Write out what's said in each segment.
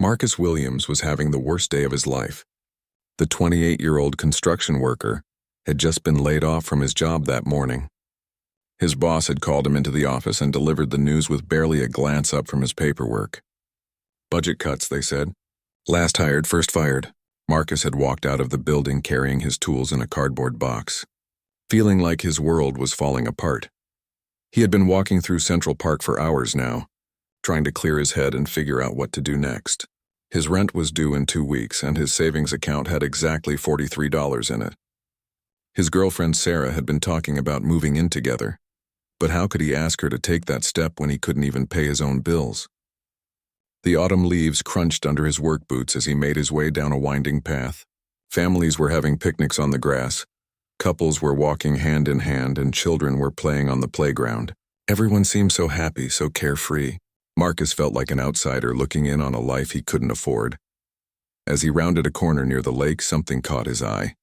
Marcus Williams was having the worst day of his life. The 28-year-old construction worker had just been laid off from his job that morning. His boss had called him into the office and delivered the news with barely a glance up from his paperwork. Budget cuts, they said. Last hired, first fired. Marcus had walked out of the building carrying his tools in a cardboard box, feeling like his world was falling apart. He had been walking through Central Park for hours now, trying to clear his head and figure out what to do next. His rent was due in 2 weeks, and his savings account had exactly $43 in it. His girlfriend Sarah had been talking about moving in together, but how could he ask her to take that step when he couldn't even pay his own bills? The autumn leaves crunched under his work boots as he made his way down a winding path. Families were having picnics on the grass. Couples were walking hand in hand, and children were playing on the playground. Everyone seemed so happy, so carefree. Marcus felt like an outsider looking in on a life he couldn't afford. As he rounded a corner near the lake, something caught his eye.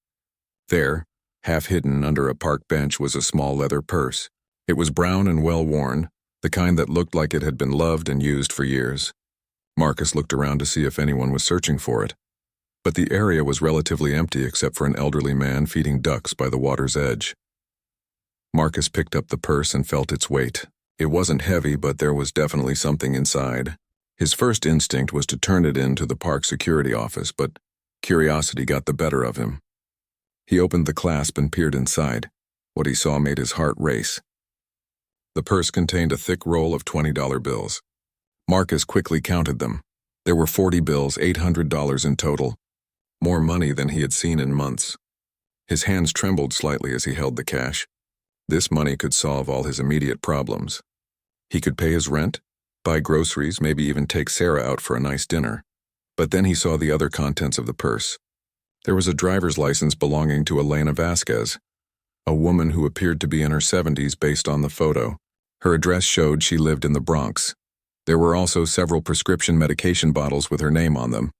There, half hidden under a park bench, was a small leather purse. It was brown and well-worn, the kind that looked like it had been loved and used for years. Marcus looked around to see if anyone was searching for it, but the area was relatively empty except for an elderly man feeding ducks by the water's edge. Marcus picked up the purse and felt its weight. It wasn't heavy, but there was definitely something inside. His first instinct was to turn it in to the park security office, but curiosity got the better of him. He opened the clasp and peered inside. What he saw made his heart race. The purse contained a thick roll of $20 bills. Marcus quickly counted them. There were 40 bills, $800 in total. More money than he had seen in months. His hands trembled slightly as he held the cash. This money could solve all his immediate problems. He could pay his rent, buy groceries, maybe even take Sarah out for a nice dinner. But then he saw the other contents of the purse. There was a driver's license belonging to Elena Vasquez, a woman who appeared to be in her 70s based on the photo. Her address showed she lived in the Bronx. There were also several prescription medication bottles with her name on them,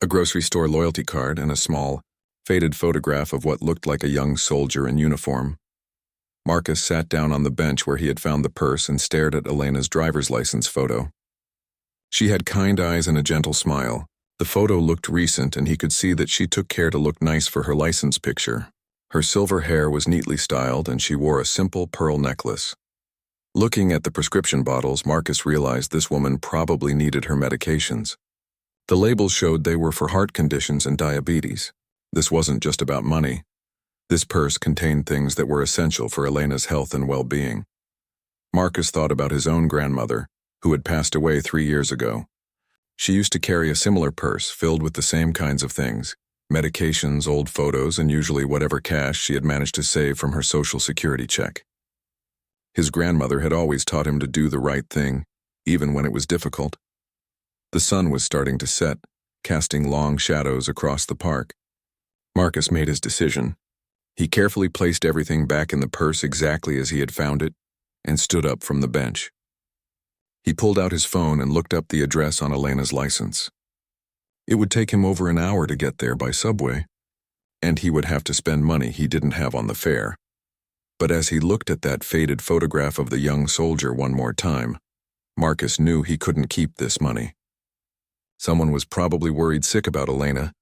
a grocery store loyalty card, and a small, faded photograph of what looked like a young soldier in uniform. Marcus sat down on the bench where he had found the purse and stared at Elena's driver's license photo. She had kind eyes and a gentle smile. The photo looked recent, and he could see that she took care to look nice for her license picture. Her silver hair was neatly styled, and she wore a simple pearl necklace. Looking at the prescription bottles, Marcus realized this woman probably needed her medications. The labels showed they were for heart conditions and diabetes. This wasn't just about money. This purse contained things that were essential for Elena's health and well-being. Marcus thought about his own grandmother, who had passed away 3 years ago. She used to carry a similar purse filled with the same kinds of things: medications, old photos, and usually whatever cash she had managed to save from her Social Security check. His grandmother had always taught him to do the right thing, even when it was difficult. The sun was starting to set, casting long shadows across the park. Marcus made his decision. He carefully placed everything back in the purse exactly as he had found it, and stood up from the bench. He pulled out his phone and looked up the address on Elena's license. It would take him over an hour to get there by subway, and he would have to spend money he didn't have on the fare. But as he looked at that faded photograph of the young soldier one more time, Marcus knew he couldn't keep this money. Someone was probably worried sick about Elena,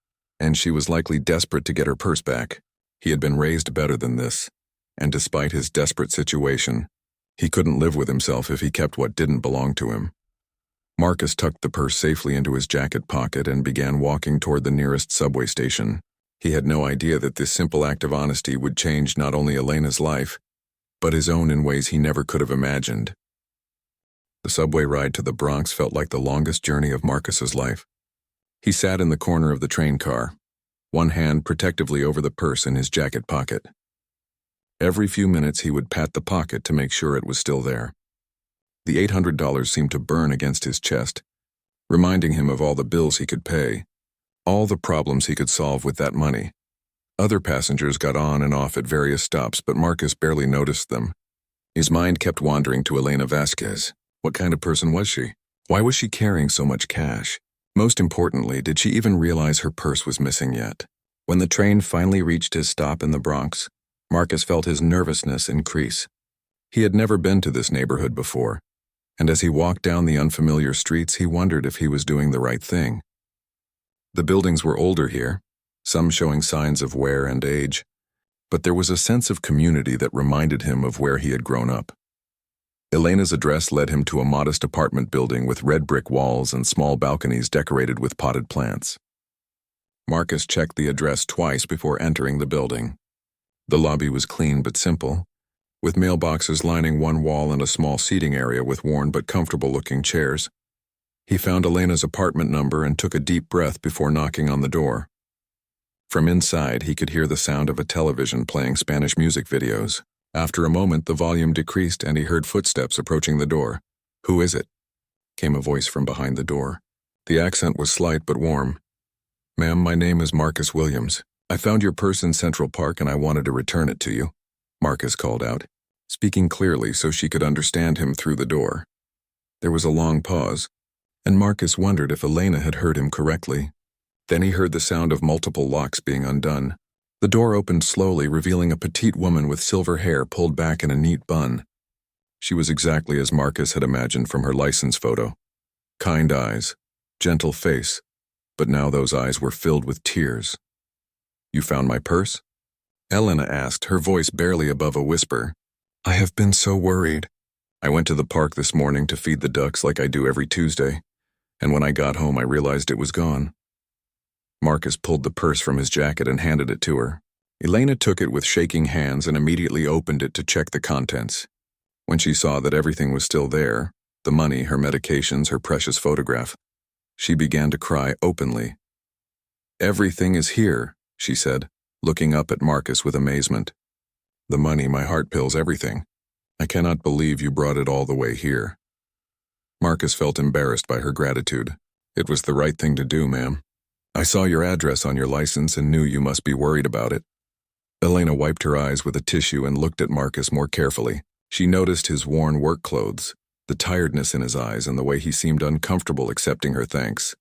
and she was likely desperate to get her purse back. He had been raised better than this, and despite his desperate situation, he couldn't live with himself if he kept what didn't belong to him. Marcus tucked the purse safely into his jacket pocket and began walking toward the nearest subway station. He had no idea that this simple act of honesty would change not only Elena's life, but his own in ways he never could have imagined. The subway ride to the Bronx felt like the longest journey of Marcus's life. He sat in the corner of the train car, one hand protectively over the purse in his jacket pocket. Every few minutes he would pat the pocket to make sure it was still there. The $800 seemed to burn against his chest, reminding him of all the bills he could pay, all the problems he could solve with that money. Other passengers got on and off at various stops, but Marcus barely noticed them. His mind kept wandering to Elena Vasquez. What kind of person was she? Why was she carrying so much cash? Most importantly, did she even realize her purse was missing yet? When the train finally reached his stop in the Bronx, Marcus felt his nervousness increase. He had never been to this neighborhood before, and as he walked down the unfamiliar streets, he wondered if he was doing the right thing. The buildings were older here, some showing signs of wear and age, but there was a sense of community that reminded him of where he had grown up. Elena's address led him to a modest apartment building with red brick walls and small balconies decorated with potted plants. Marcus checked the address twice before entering the building. The lobby was clean but simple, with mailboxes lining one wall and a small seating area with worn but comfortable-looking chairs. He found Elena's apartment number and took a deep breath before knocking on the door. From inside, he could hear the sound of a television playing Spanish music videos. After a moment, the volume decreased and he heard footsteps approaching the door. "Who is it?" came a voice from behind the door. The accent was slight but warm. "Ma'am, my name is Marcus Williams. I found your purse in Central Park and I wanted to return it to you," Marcus called out, speaking clearly so she could understand him through the door. There was a long pause, and Marcus wondered if Elena had heard him correctly. Then he heard the sound of multiple locks being undone. The door opened slowly, revealing a petite woman with silver hair pulled back in a neat bun. She was exactly as Marcus had imagined from her license photo. Kind eyes, gentle face, but now those eyes were filled with tears. "You found my purse?" Elena asked, her voice barely above a whisper. "I have been so worried. I went to the park this morning to feed the ducks like I do every Tuesday, and when I got home I realized it was gone." Marcus pulled the purse from his jacket and handed it to her. Elena took it with shaking hands and immediately opened it to check the contents. When she saw that everything was still there, the money, her medications, her precious photograph, she began to cry openly. "Everything is here," she said, looking up at Marcus with amazement. "The money, my heart pills, everything. I cannot believe you brought it all the way here." Marcus felt embarrassed by her gratitude. "It was the right thing to do, ma'am. I saw your address on your license and knew you must be worried about it." Elena wiped her eyes with a tissue and looked at Marcus more carefully. She noticed his worn work clothes, the tiredness in his eyes, and the way he seemed uncomfortable accepting her thanks.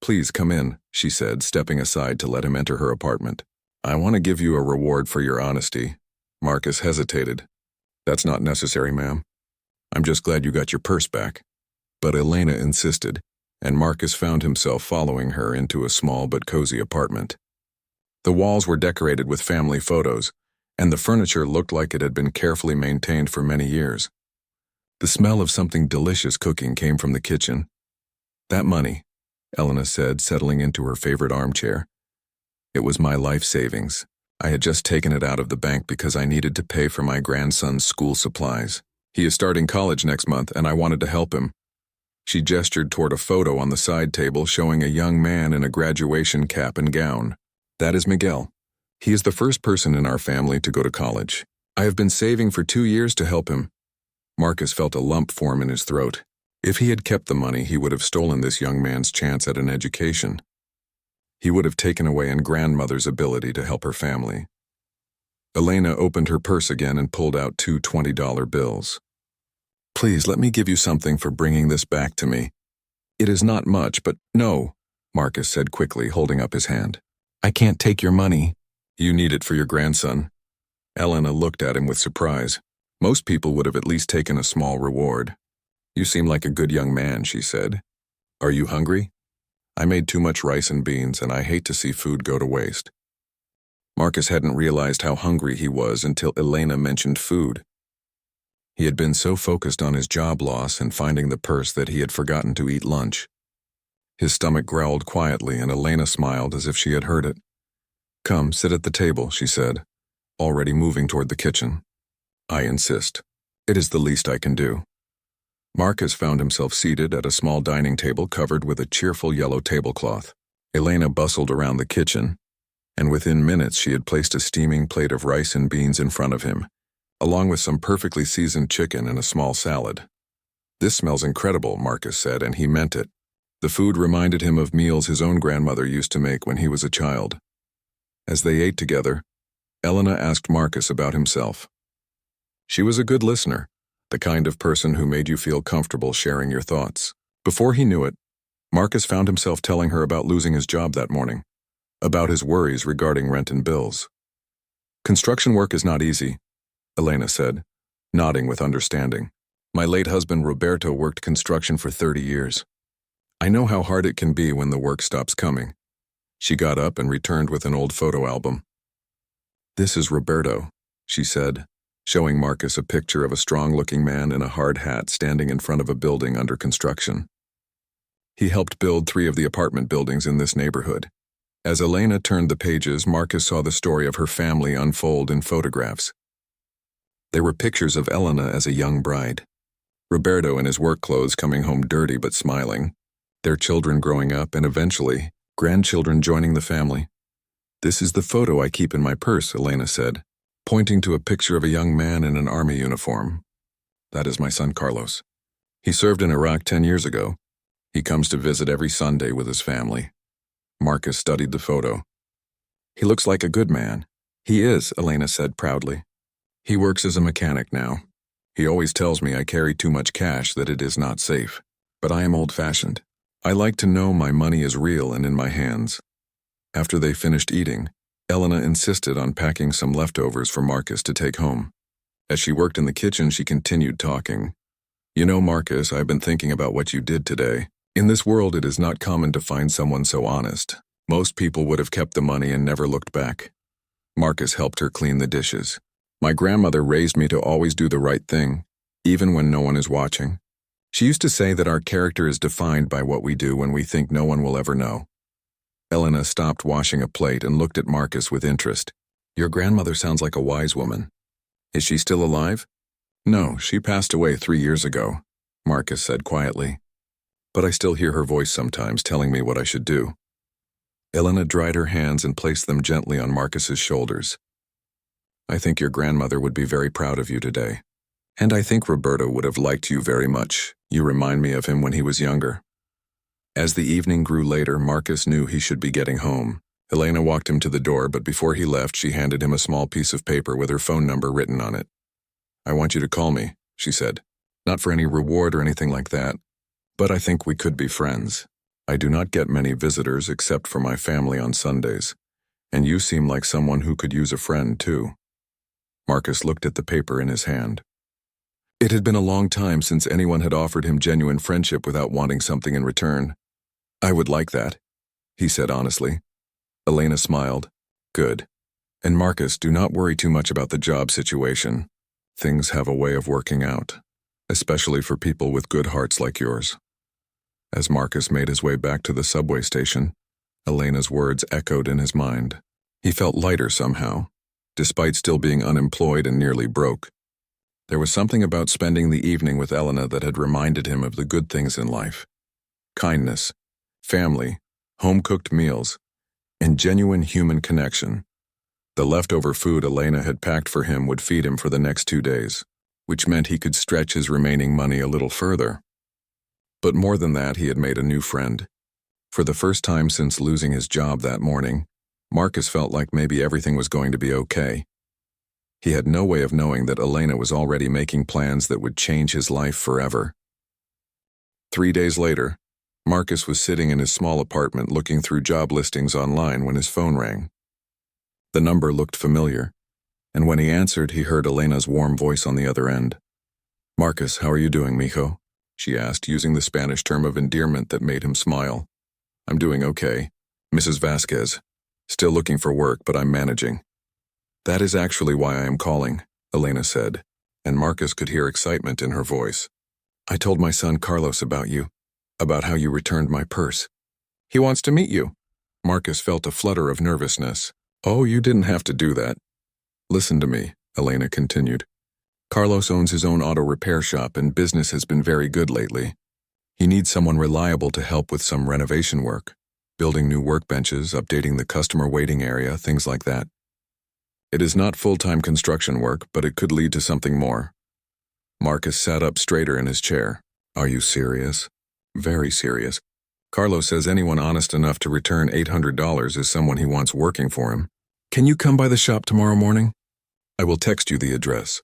"Please come in," she said, stepping aside to let him enter her apartment. "I want to give you a reward for your honesty." Marcus hesitated. "That's not necessary, ma'am. I'm just glad you got your purse back." But Elena insisted, and Marcus found himself following her into a small but cozy apartment. The walls were decorated with family photos, and the furniture looked like it had been carefully maintained for many years. The smell of something delicious cooking came from the kitchen. "That money," Elena said, settling into her favorite armchair. "It was my life savings. I had just taken it out of the bank because I needed to pay for my grandson's school supplies. He is starting college next month, and I wanted to help him." She gestured toward a photo on the side table showing a young man in a graduation cap and gown. "That is Miguel. He is the first person in our family to go to college. I have been saving for 2 years to help him." Marcus felt a lump form in his throat. If he had kept the money, he would have stolen this young man's chance at an education. He would have taken away his grandmother's ability to help her family. Elena opened her purse again and pulled out 2 $20 bills. "Please, let me give you something for bringing this back to me." "It is not much, but—" "No," Marcus said quickly, holding up his hand. "I can't take your money." "You need it for your grandson." Elena looked at him with surprise. Most people would have at least taken a small reward. "You seem like a good young man," she said. "Are you hungry? I made too much rice and beans, and I hate to see food go to waste." Marcus hadn't realized how hungry he was until Elena mentioned food. He had been so focused on his job loss and finding the purse that he had forgotten to eat lunch. His stomach growled quietly, and Elena smiled as if she had heard it. "Come, sit at the table," she said, already moving toward the kitchen. "I insist. It is the least I can do." Marcus found himself seated at a small dining table covered with a cheerful yellow tablecloth. Elena bustled around the kitchen, and within minutes she had placed a steaming plate of rice and beans in front of him, along with some perfectly seasoned chicken and a small salad. "This smells incredible," Marcus said, and he meant it. The food reminded him of meals his own grandmother used to make when he was a child. As they ate together, Elena asked Marcus about himself. She was a good listener, the kind of person who made you feel comfortable sharing your thoughts. Before he knew it, Marcus found himself telling her about losing his job that morning, about his worries regarding rent and bills. "Construction work is not easy," Elena said, nodding with understanding. "My late husband Roberto worked construction for 30 years. I know how hard it can be when the work stops coming. She got up and returned with an old photo album. This is Roberto, she said, showing Marcus a picture of a strong-looking man in a hard hat standing in front of a building under construction. He helped build 3 of the apartment buildings in this neighborhood. As Elena turned the pages, Marcus saw the story of her family unfold in photographs. There were pictures of Elena as a young bride, Roberto in his work clothes coming home dirty but smiling, their children growing up, and eventually, grandchildren joining the family. This is the photo I keep in my purse, Elena said, pointing to a picture of a young man in an army uniform. That is my son Carlos. He served in Iraq 10 years ago. He comes to visit every Sunday with his family. Marcus studied the photo. He looks like a good man. He is, Elena said proudly. He works as a mechanic now. He always tells me I carry too much cash, that it is not safe. But I am old-fashioned. I like to know my money is real and in my hands. After they finished eating, Elena insisted on packing some leftovers for Marcus to take home. As she worked in the kitchen, she continued talking. You know, Marcus, I've been thinking about what you did today. In this world, it is not common to find someone so honest. Most people would have kept the money and never looked back. Marcus helped her clean the dishes. My grandmother raised me to always do the right thing, even when no one is watching. She used to say that our character is defined by what we do when we think no one will ever know. Elena stopped washing a plate and looked at Marcus with interest. Your grandmother sounds like a wise woman. Is she still alive? No, she passed away 3 years ago, Marcus said quietly. But I still hear her voice sometimes telling me what I should do. Elena dried her hands and placed them gently on Marcus's shoulders. I think your grandmother would be very proud of you today. And I think Roberto would have liked you very much. You remind me of him when he was younger. As the evening grew later, Marcus knew he should be getting home. Elena walked him to the door, but before he left, she handed him a small piece of paper with her phone number written on it. I want you to call me, she said. Not for any reward or anything like that, but I think we could be friends. I do not get many visitors except for my family on Sundays, and you seem like someone who could use a friend too. Marcus looked at the paper in his hand. It had been a long time since anyone had offered him genuine friendship without wanting something in return. I would like that, he said honestly. Elena smiled. Good. And Marcus, do not worry too much about the job situation. Things have a way of working out, especially for people with good hearts like yours. As Marcus made his way back to the subway station, Elena's words echoed in his mind. He felt lighter somehow, despite still being unemployed and nearly broke. There was something about spending the evening with Elena that had reminded him of the good things in life. Kindness, family, home-cooked meals, and genuine human connection. The leftover food Elena had packed for him would feed him for the next 2 days, which meant he could stretch his remaining money a little further. But more than that, he had made a new friend. For the first time since losing his job that morning, Marcus felt like maybe everything was going to be okay. He had no way of knowing that Elena was already making plans that would change his life forever. 3 days later, Marcus was sitting in his small apartment looking through job listings online when his phone rang. The number looked familiar, and when he answered, he heard Elena's warm voice on the other end. Marcus, how are you doing, mijo? She asked, using the Spanish term of endearment that made him smile. I'm doing okay. Mrs. Vasquez. Still looking for work, but I'm managing. That is actually why I am calling, Elena said, and Marcus could hear excitement in her voice. I told my son Carlos about you, about how you returned my purse. He wants to meet you. Marcus felt a flutter of nervousness. Oh, you didn't have to do that. Listen to me, Elena continued. Carlos owns his own auto repair shop and business has been very good lately. He needs someone reliable to help with some renovation work, building new workbenches, updating the customer waiting area, things like that. It is not full-time construction work, but it could lead to something more. Marcus sat up straighter in his chair. Are you serious? Very serious. Carlos says anyone honest enough to return $800 is someone he wants working for him. Can you come by the shop tomorrow morning? I will text you the address.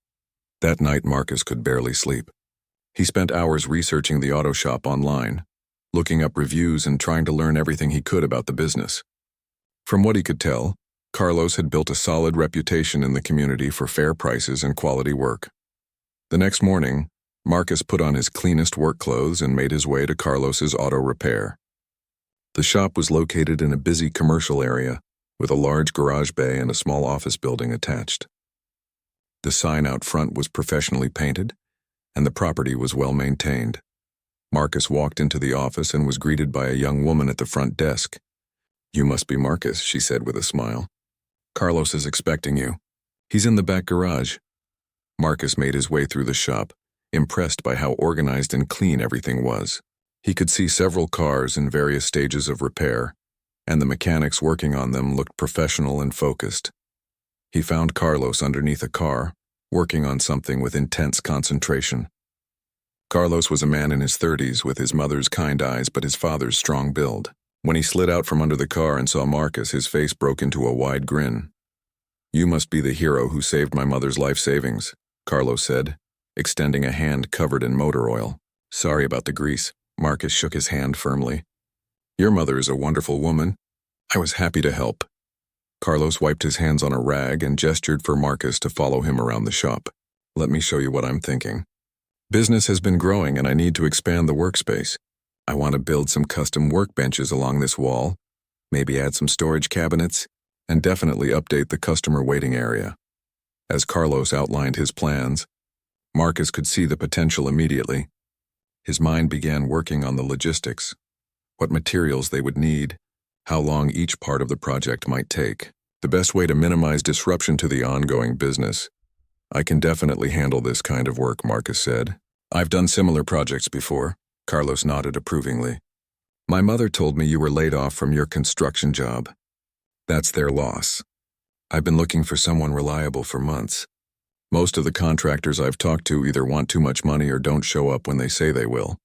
That night, Marcus could barely sleep. He spent hours researching the auto shop online, looking up reviews and trying to learn everything he could about the business. From what he could tell, Carlos had built a solid reputation in the community for fair prices and quality work. The next morning, Marcus put on his cleanest work clothes and made his way to Carlos's auto repair. The shop was located in a busy commercial area with a large garage bay and a small office building attached. The sign out front was professionally painted, and the property was well maintained. Marcus walked into the office and was greeted by a young woman at the front desk. "You must be Marcus," she said with a smile. "Carlos is expecting you. He's in the back garage." Marcus made his way through the shop, impressed by how organized and clean everything was. He could see several cars in various stages of repair, and the mechanics working on them looked professional and focused. He found Carlos underneath a car, working on something with intense concentration. Carlos was a man in his 30s with his mother's kind eyes but his father's strong build. When he slid out from under the car and saw Marcus, his face broke into a wide grin. "You must be the hero who saved my mother's life savings," Carlos said, extending a hand covered in motor oil. "Sorry about the grease." Marcus shook his hand firmly. "Your mother is a wonderful woman. I was happy to help." Carlos wiped his hands on a rag and gestured for Marcus to follow him around the shop. "Let me show you what I'm thinking. Business has been growing and I need to expand the workspace. I want to build some custom workbenches along this wall, maybe add some storage cabinets, and definitely update the customer waiting area." As Carlos outlined his plans, Marcus could see the potential immediately. His mind began working on the logistics, what materials they would need, how long each part of the project might take, the best way to minimize disruption to the ongoing business. "I can definitely handle this kind of work," Marcus said. "I've done similar projects before." Carlos nodded approvingly. "My mother told me you were laid off from your construction job. That's their loss. I've been looking for someone reliable for months. Most of the contractors I've talked to either want too much money or don't show up when they say they will."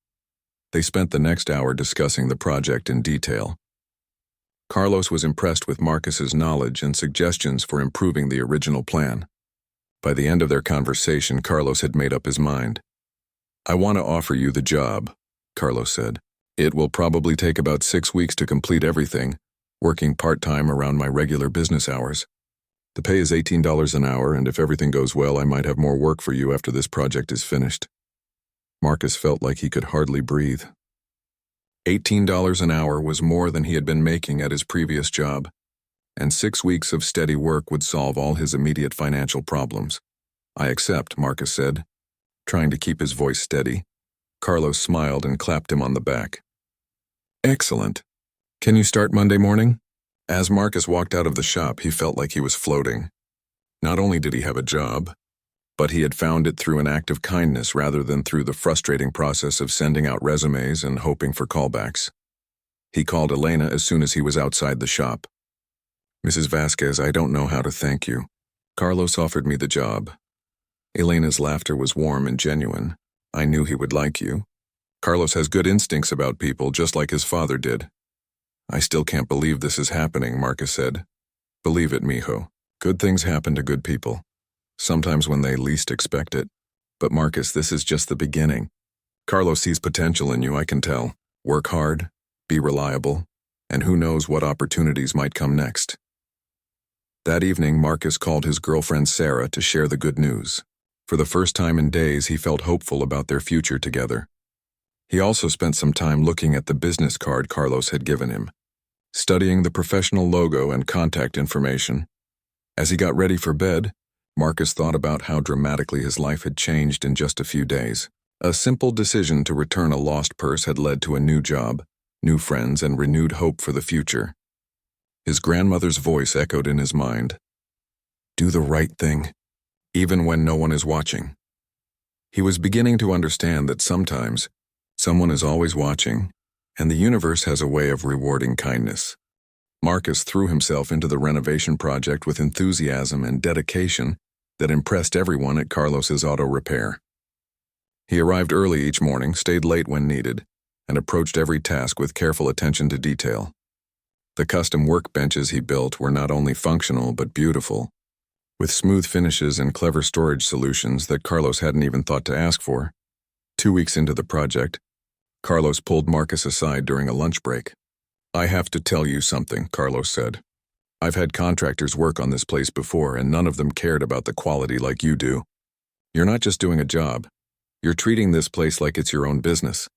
They spent the next hour discussing the project in detail. Carlos was impressed with Marcus's knowledge and suggestions for improving the original plan. By the end of their conversation, Carlos had made up his mind. "I want to offer you the job," Carlos said. "It will probably take about 6 weeks to complete everything, working part-time around my regular business hours. The pay is $18 an hour, and if everything goes well, I might have more work for you after this project is finished." Marcus felt like he could hardly breathe. $18 an hour was more than he had been making at his previous job, and 6 weeks of steady work would solve all his immediate financial problems. "I accept," Marcus said, trying to keep his voice steady. Carlos smiled and clapped him on the back. "Excellent. Can you start Monday morning?" As Marcus walked out of the shop, he felt like he was floating. Not only did he have a job, but he had found it through an act of kindness rather than through the frustrating process of sending out resumes and hoping for callbacks. He called Elena as soon as he was outside the shop. "Mrs. Vasquez, I don't know how to thank you. Carlos offered me the job." Elena's laughter was warm and genuine. "I knew he would like you. Carlos has good instincts about people, just like his father did." "I still can't believe this is happening," Marcus said. "Believe it, mijo. Good things happen to good people. Sometimes when they least expect it. But Marcus, this is just the beginning. Carlos sees potential in you, I can tell. Work hard, be reliable, and who knows what opportunities might come next." That evening, Marcus called his girlfriend Sarah to share the good news. For the first time in days, he felt hopeful about their future together. He also spent some time looking at the business card Carlos had given him, studying the professional logo and contact information. As he got ready for bed, Marcus thought about how dramatically his life had changed in just a few days. A simple decision to return a lost purse had led to a new job, new friends, and renewed hope for the future. His grandmother's voice echoed in his mind. "Do the right thing, even when no one is watching." He was beginning to understand that sometimes someone is always watching, and the universe has a way of rewarding kindness. Marcus threw himself into the renovation project with enthusiasm and dedication that impressed everyone at Carlos's auto repair. He arrived early each morning, stayed late when needed, and approached every task with careful attention to detail. The custom workbenches he built were not only functional but beautiful, with smooth finishes and clever storage solutions that Carlos hadn't even thought to ask for. 2 weeks into the project, Carlos pulled Marcus aside during a lunch break. "I have to tell you something," Carlos said. "I've had contractors work on this place before, and none of them cared about the quality like you do. You're not just doing a job. You're treating this place like it's your own business.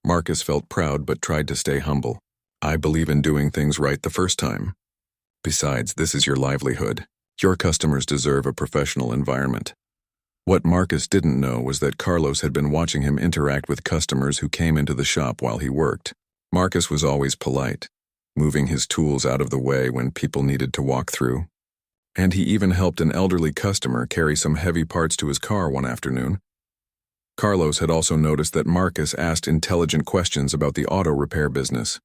Marcus felt proud but tried to stay humble. I believe in doing things right the first time. Besides, this is your livelihood. Your customers deserve a professional environment. What Marcus didn't know was that Carlos had been watching him interact with customers who came into the shop while he worked. Marcus was always polite, moving his tools out of the way when people needed to walk through. And he even helped an elderly customer carry some heavy parts to his car one afternoon. Carlos had also noticed that Marcus asked intelligent questions about the auto repair business.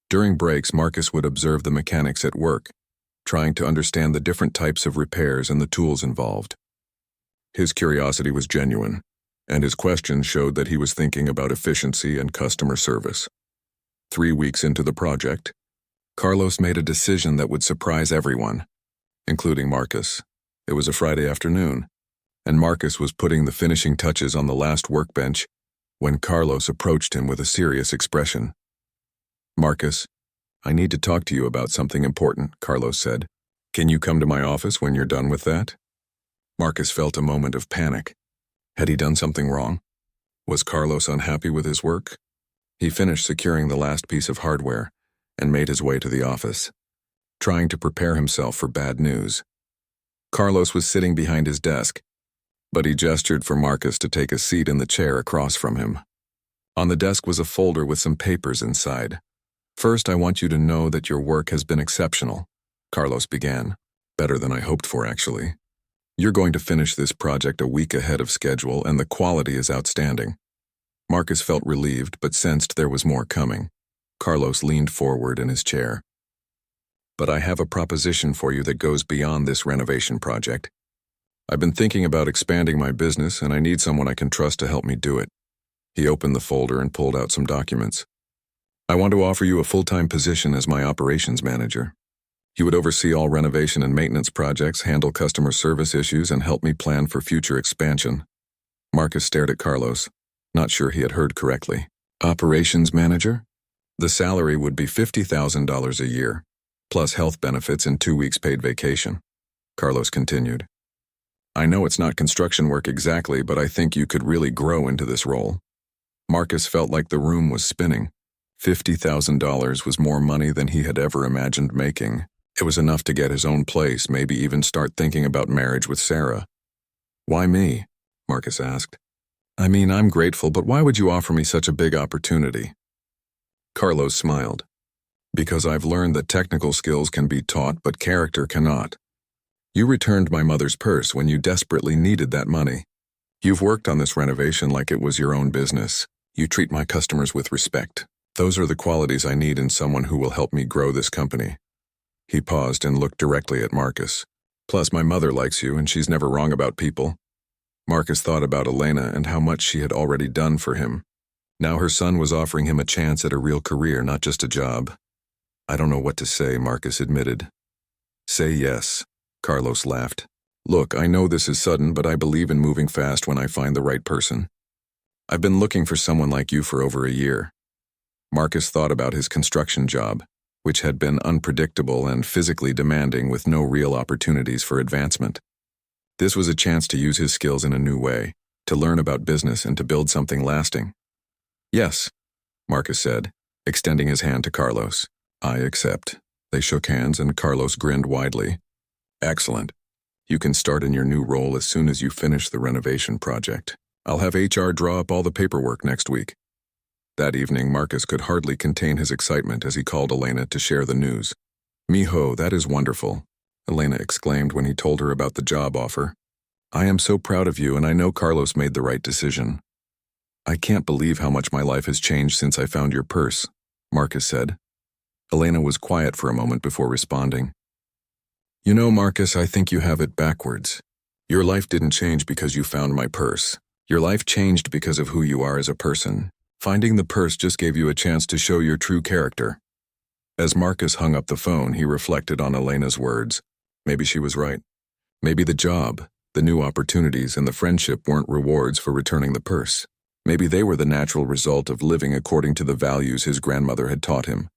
During breaks, Marcus would observe the mechanics at work, trying to understand the different types of repairs and the tools involved. His curiosity was genuine, and his questions showed that he was thinking about efficiency and customer service. 3 weeks into the project, Carlos made a decision that would surprise everyone, including Marcus. It was a Friday afternoon, and Marcus was putting the finishing touches on the last workbench when Carlos approached him with a serious expression. "Marcus, I need to talk to you about something important," Carlos said. "Can you come to my office when you're done with that?" Marcus felt a moment of panic. Had he done something wrong? Was Carlos unhappy with his work? He finished securing the last piece of hardware and made his way to the office, trying to prepare himself for bad news. Carlos was sitting behind his desk, but he gestured for Marcus to take a seat in the chair across from him. On the desk was a folder with some papers inside. "First, I want you to know that your work has been exceptional," Carlos began. "Better than I hoped for, actually. You're going to finish this project a week ahead of schedule, and the quality is outstanding." Marcus felt relieved, but sensed there was more coming. Carlos leaned forward in his chair. "But I have a proposition for you that goes beyond this renovation project. I've been thinking about expanding my business, and I need someone I can trust to help me do it." He opened the folder and pulled out some documents. "I want to offer you a full-time position as my operations manager. You would oversee all renovation and maintenance projects, handle customer service issues, and help me plan for future expansion." Marcus stared at Carlos, not sure he had heard correctly. "Operations manager?" The salary would be $50,000 a year, plus health benefits and 2 weeks paid vacation. Carlos continued. "I know it's not construction work exactly, but I think you could really grow into this role." Marcus felt like the room was spinning. $50,000 was more money than he had ever imagined making. It was enough to get his own place, maybe even start thinking about marriage with Sarah. "Why me?" Marcus asked. "I mean, I'm grateful, but why would you offer me such a big opportunity?" Carlos smiled. "Because I've learned that technical skills can be taught, but character cannot. You returned my mother's purse when you desperately needed that money. You've worked on this renovation like it was your own business. You treat my customers with respect. Those are the qualities I need in someone who will help me grow this company." He paused and looked directly at Marcus. "Plus, my mother likes you, and she's never wrong about people." Marcus thought about Elena and how much she had already done for him. Now her son was offering him a chance at a real career, not just a job. "I don't know what to say," Marcus admitted. "Say yes," Carlos laughed. "Look, I know this is sudden, but I believe in moving fast when I find the right person. I've been looking for someone like you for over a year." Marcus thought about his construction job, which had been unpredictable and physically demanding with no real opportunities for advancement. This was a chance to use his skills in a new way, to learn about business and to build something lasting. "Yes," Marcus said, extending his hand to Carlos. "I accept." They shook hands and Carlos grinned widely. "Excellent. You can start in your new role as soon as you finish the renovation project. I'll have HR draw up all the paperwork next week." That evening, Marcus could hardly contain his excitement as he called Elena to share the news. "Mijo, that is wonderful," Elena exclaimed when he told her about the job offer. "I am so proud of you, and I know Carlos made the right decision." "I can't believe how much my life has changed since I found your purse," Marcus said. Elena was quiet for a moment before responding. "You know, Marcus, I think you have it backwards. Your life didn't change because you found my purse. Your life changed because of who you are as a person. Finding the purse just gave you a chance to show your true character." As Marcus hung up the phone, he reflected on Elena's words. Maybe she was right. Maybe the job, the new opportunities, and the friendship weren't rewards for returning the purse. Maybe they were the natural result of living according to the values his grandmother had taught him.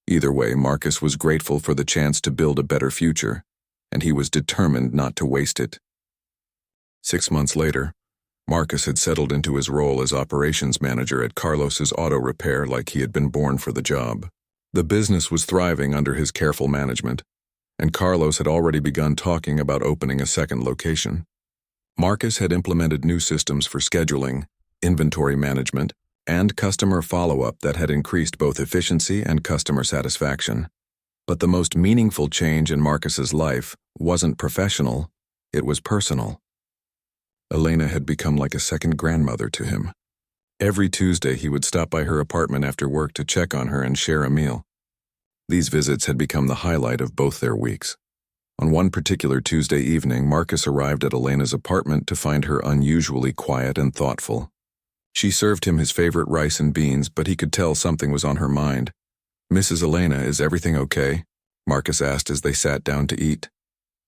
Either way, Marcus was grateful for the chance to build a better future, and he was determined not to waste it. 6 months later, Marcus had settled into his role as operations manager at Carlos's auto repair like he had been born for the job. The business was thriving under his careful management, and Carlos had already begun talking about opening a second location. Marcus had implemented new systems for scheduling, inventory management, and customer follow-up that had increased both efficiency and customer satisfaction. But the most meaningful change in Marcus's life wasn't professional, it was personal. Elena had become like a second grandmother to him. Every Tuesday he would stop by her apartment after work to check on her and share a meal. These visits had become the highlight of both their weeks. On one particular Tuesday evening, Marcus arrived at Elena's apartment to find her unusually quiet and thoughtful. She served him his favorite rice and beans, but he could tell something was on her mind. "Mrs. Elena, is everything okay?" Marcus asked as they sat down to eat.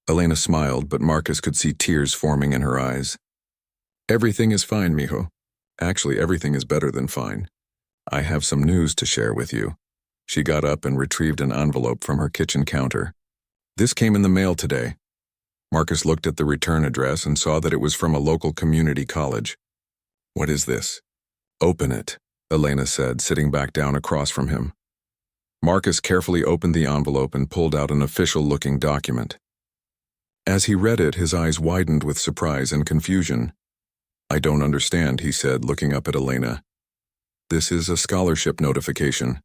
Elena smiled, but Marcus could see tears forming in her eyes. "Everything is fine, mijo. Actually, everything is better than fine. I have some news to share with you." She got up and retrieved an envelope from her kitchen counter. "This came in the mail today." Marcus looked at the return address and saw that it was from a local community college. "What is this?" "Open it," Elena said, sitting back down across from him. Marcus carefully opened the envelope and pulled out an official-looking document. As he read it, his eyes widened with surprise and confusion. "I don't understand," he said, looking up at Elena. "This is a scholarship notification.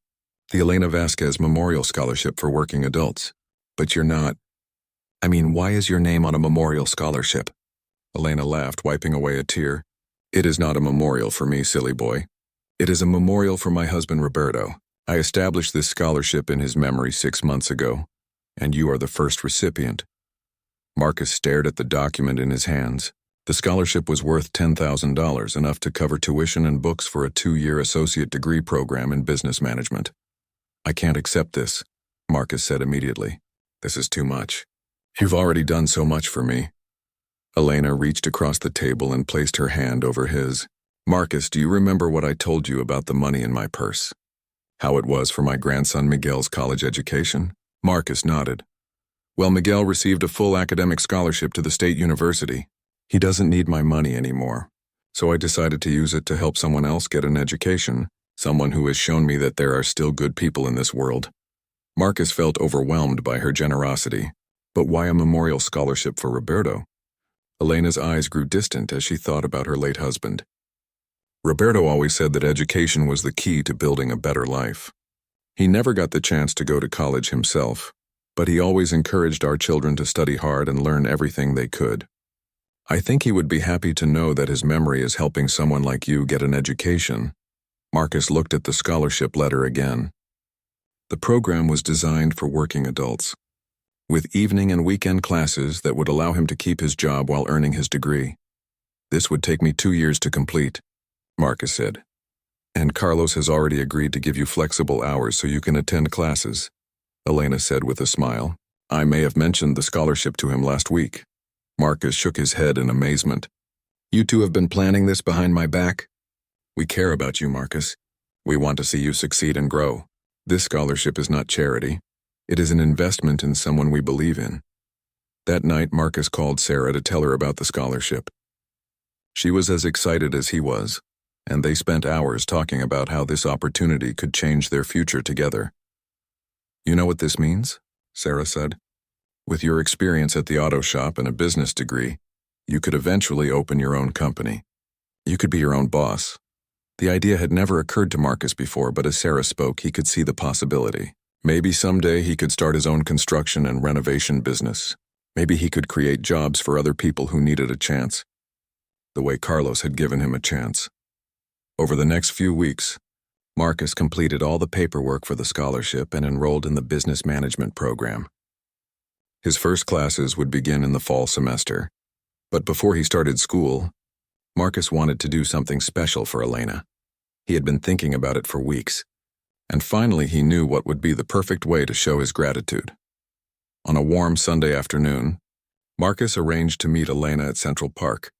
The Elena Vasquez Memorial Scholarship for Working Adults. But you're not. I mean, why is your name on a memorial scholarship?" Elena laughed, wiping away a tear. "It is not a memorial for me, silly boy. It is a memorial for my husband Roberto. I established this scholarship in his memory 6 months ago, and you are the first recipient." Marcus stared at the document in his hands. The scholarship was worth $10,000, enough to cover tuition and books for a 2-year associate degree program in business management. "I can't accept this," Marcus said immediately. "This is too much. You've already done so much for me." Elena reached across the table and placed her hand over his. "Marcus, do you remember what I told you about the money in my purse? How it was for my grandson Miguel's college education?" Marcus nodded. "Well, Miguel received a full academic scholarship to the state university. He doesn't need my money anymore, so I decided to use it to help someone else get an education, someone who has shown me that there are still good people in this world." Marcus felt overwhelmed by her generosity. But why a memorial scholarship for Roberto? Elena's eyes grew distant as she thought about her late husband. Roberto always said that education was the key to building a better life. He never got the chance to go to college himself, but he always encouraged our children to study hard and learn everything they could. I think he would be happy to know that his memory is helping someone like you get an education." Marcus looked at the scholarship letter again. The program was designed for working adults, with evening and weekend classes that would allow him to keep his job while earning his degree. "This would take me 2 years to complete," Marcus said. "And Carlos has already agreed to give you flexible hours so you can attend classes," Elena said with a smile. "I may have mentioned the scholarship to him last week." Marcus shook his head in amazement. "You two have been planning this behind my back?" "We care about you, Marcus. We want to see you succeed and grow. This scholarship is not charity. It is an investment in someone we believe in." That night, Marcus called Sarah to tell her about the scholarship. She was as excited as he was, and they spent hours talking about how this opportunity could change their future together. "You know what this means?" Sarah said. "With your experience at the auto shop and a business degree, you could eventually open your own company. You could be your own boss." The idea had never occurred to Marcus before, but as Sarah spoke, he could see the possibility. Maybe someday he could start his own construction and renovation business. Maybe he could create jobs for other people who needed a chance, the way Carlos had given him a chance. Over the next few weeks, Marcus completed all the paperwork for the scholarship and enrolled in the business management program. His first classes would begin in the fall semester, but before he started school, Marcus wanted to do something special for Elena. He had been thinking about it for weeks, and finally he knew what would be the perfect way to show his gratitude. On a warm Sunday afternoon, Marcus arranged to meet Elena at Central Park,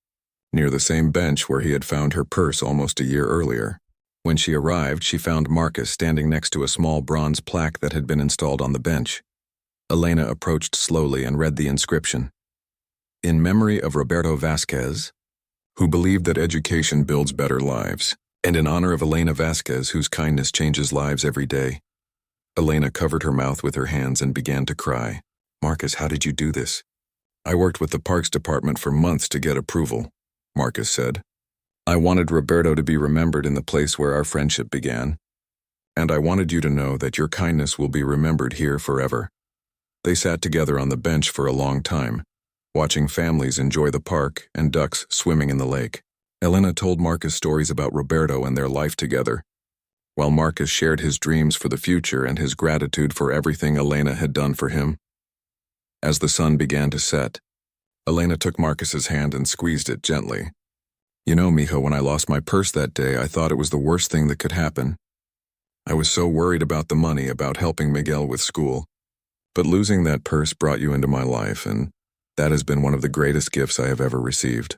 near the same bench where he had found her purse almost a year earlier. When she arrived, she found Marcus standing next to a small bronze plaque that had been installed on the bench. Elena approached slowly and read the inscription. "In memory of Roberto Vasquez, who believed that education builds better lives, and in honor of Elena Vasquez, whose kindness changes lives every day. Elena covered her mouth with her hands and began to cry. "Marcus, how did you do this?" "I worked with the Parks Department for months to get approval," Marcus said. "I wanted Roberto to be remembered in the place where our friendship began. And I wanted you to know that your kindness will be remembered here forever." They sat together on the bench for a long time, watching families enjoy the park and ducks swimming in the lake. Elena told Marcus stories about Roberto and their life together, while Marcus shared his dreams for the future and his gratitude for everything Elena had done for him. As the sun began to set, Elena took Marcus's hand and squeezed it gently. "You know, mijo, when I lost my purse that day, I thought it was the worst thing that could happen. I was so worried about the money, about helping Miguel with school. But losing that purse brought you into my life, and that has been one of the greatest gifts I have ever received."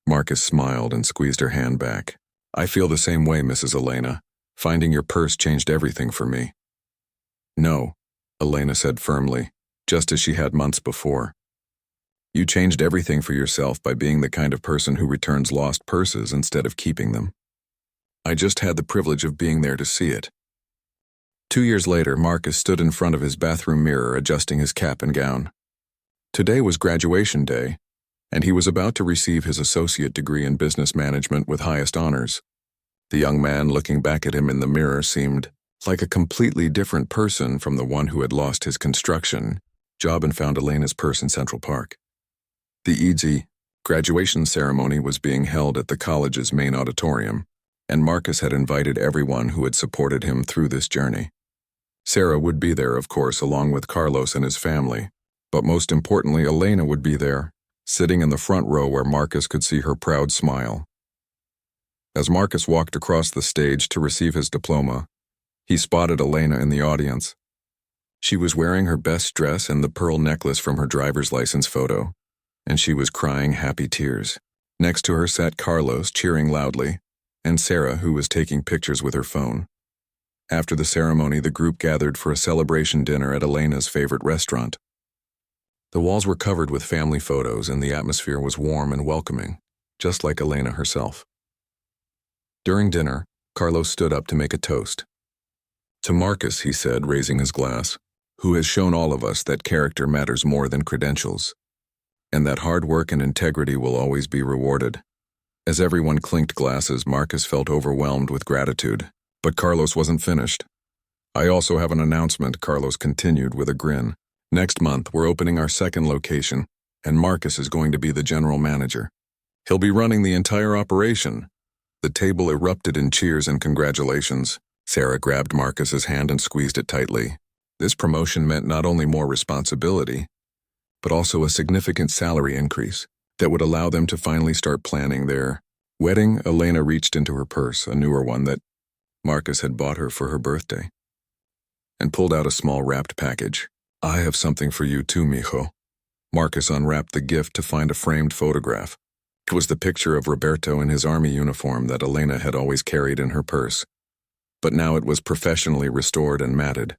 Marcus smiled and squeezed her hand back. "I feel the same way, Mrs. Elena. Finding your purse changed everything for me." "No," Elena said firmly, just as she had months before. "You changed everything for yourself by being the kind of person who returns lost purses instead of keeping them. I just had the privilege of being there to see it." 2 years later, Marcus stood in front of his bathroom mirror adjusting his cap and gown. Today was graduation day, and he was about to receive his associate degree in business management with highest honors. The young man looking back at him in the mirror seemed like a completely different person from the one who had lost his construction job and found Elena's purse in Central Park. The easy graduation ceremony was being held at the college's main auditorium, and Marcus had invited everyone who had supported him through this journey. Sarah would be there, of course, along with Carlos and his family, but most importantly, Elena would be there, sitting in the front row where Marcus could see her proud smile. As Marcus walked across the stage to receive his diploma, he spotted Elena in the audience. She was wearing her best dress and the pearl necklace from her driver's license photo, and she was crying happy tears. Next to her sat Carlos, cheering loudly, and Sarah, who was taking pictures with her phone. After the ceremony, the group gathered for a celebration dinner at Elena's favorite restaurant. The walls were covered with family photos, and the atmosphere was warm and welcoming, just like Elena herself. During dinner, Carlos stood up to make a toast. "To Marcus," he said, raising his glass, "who has shown all of us that character matters more than credentials, and that hard work and integrity will always be rewarded." As everyone clinked glasses, Marcus felt overwhelmed with gratitude. But Carlos wasn't finished. "I also have an announcement," Carlos continued with a grin. "Next month, we're opening our second location, and Marcus is going to be the general manager. He'll be running the entire operation." The table erupted in cheers and congratulations. Sarah grabbed Marcus's hand and squeezed it tightly. This promotion meant not only more responsibility, but also a significant salary increase that would allow them to finally start planning their wedding. Elena reached into her purse, a newer one that Marcus had bought her for her birthday, and pulled out a small wrapped package. "I have something for you too, mijo." Marcus unwrapped the gift to find a framed photograph. It was the picture of Roberto in his army uniform that Elena had always carried in her purse, but now it was professionally restored and matted.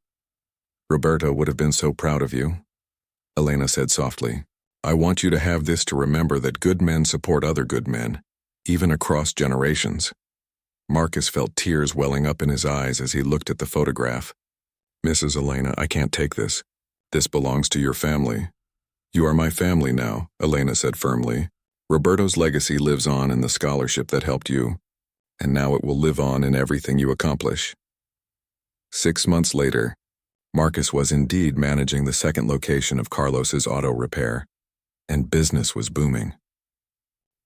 "Roberto would have been so proud of you," Elena said softly. "I want you to have this to remember that good men support other good men, even across generations." Marcus felt tears welling up in his eyes as he looked at the photograph. "Mrs. Elena, I can't take this. This belongs to your family." "You are my family now," Elena said firmly. "Roberto's legacy lives on in the scholarship that helped you, and now it will live on in everything you accomplish." 6 months later, Marcus was indeed managing the second location of Carlos's auto repair, and business was booming.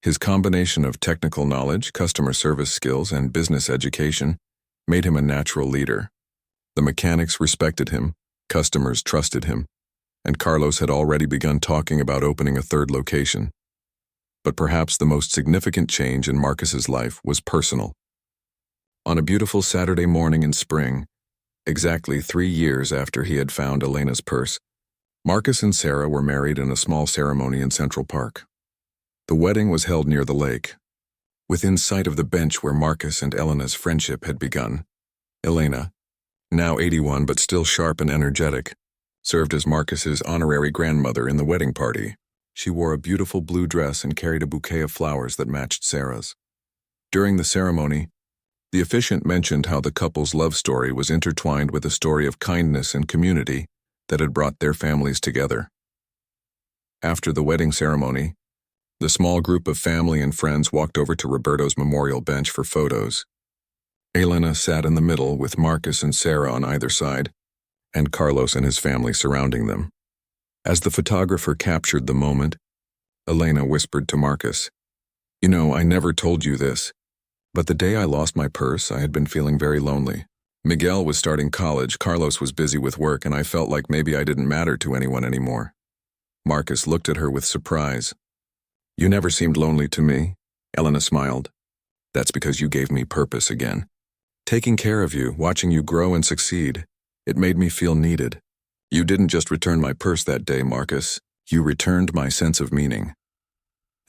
His combination of technical knowledge, customer service skills, and business education made him a natural leader. The mechanics respected him, customers trusted him, and Carlos had already begun talking about opening a third location. But perhaps the most significant change in Marcus's life was personal. On a beautiful Saturday morning in spring, exactly 3 years after he had found Elena's purse, Marcus and Sarah were married in a small ceremony in Central Park. The wedding was held near the lake, within sight of the bench where Marcus and Elena's friendship had begun. Elena, now 81 but still sharp and energetic, served as Marcus's honorary grandmother in the wedding party. She wore a beautiful blue dress and carried a bouquet of flowers that matched Sarah's. During the ceremony, the officiant mentioned how the couple's love story was intertwined with a story of kindness and community that had brought their families together. After the wedding ceremony, the small group of family and friends walked over to Roberto's memorial bench for photos. Elena sat in the middle with Marcus and Sarah on either side, and Carlos and his family surrounding them. As the photographer captured the moment, Elena whispered to Marcus, "You know, I never told you this, but the day I lost my purse, I had been feeling very lonely. Miguel was starting college, Carlos was busy with work, and I felt like maybe I didn't matter to anyone anymore." Marcus looked at her with surprise. "You never seemed lonely to me," Elena smiled. "That's because you gave me purpose again. Taking care of you, watching you grow and succeed, it made me feel needed. You didn't just return my purse that day, Marcus. You returned my sense of meaning."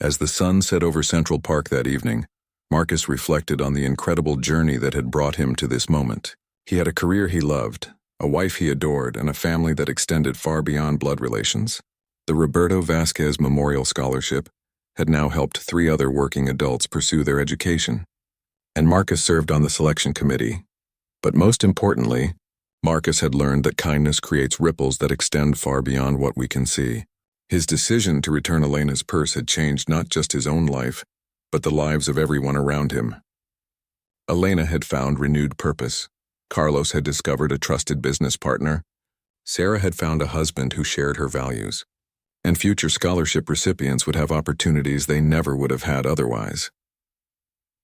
As the sun set over Central Park that evening, Marcus reflected on the incredible journey that had brought him to this moment. He had a career he loved, a wife he adored, and a family that extended far beyond blood relations. The Roberto Vasquez Memorial Scholarship had now helped 3 other working adults pursue their education, and Marcus served on the selection committee. But most importantly, Marcus had learned that kindness creates ripples that extend far beyond what we can see. His decision to return Elena's purse had changed not just his own life, but the lives of everyone around him. Elena had found renewed purpose. Carlos had discovered a trusted business partner. Sarah had found a husband who shared her values. And future scholarship recipients would have opportunities they never would have had otherwise.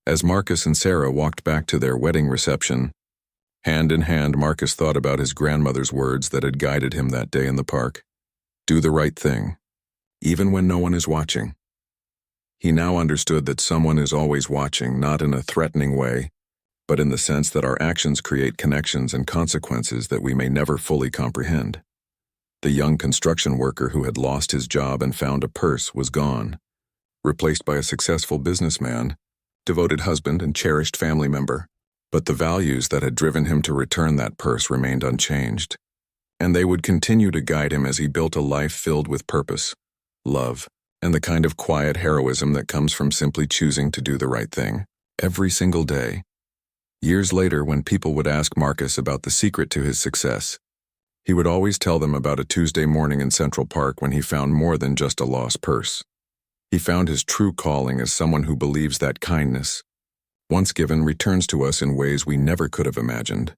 As Marcus and Sarah walked back to their wedding reception, hand in hand, Marcus thought about his grandmother's words that had guided him that day in the park. Do the right thing, even when no one is watching. He now understood that someone is always watching, not in a threatening way, but in the sense that our actions create connections and consequences that we may never fully comprehend. The young construction worker who had lost his job and found a purse was gone, replaced by a successful businessman, devoted husband, and cherished family member. But the values that had driven him to return that purse remained unchanged, and they would continue to guide him as he built a life filled with purpose, love, and the kind of quiet heroism that comes from simply choosing to do the right thing every single day. Years later, when people would ask Marcus about the secret to his success, he would always tell them about a Tuesday morning in Central Park when he found more than just a lost purse. He found his true calling as someone who believes that kindness, once given, returns to us in ways we never could have imagined.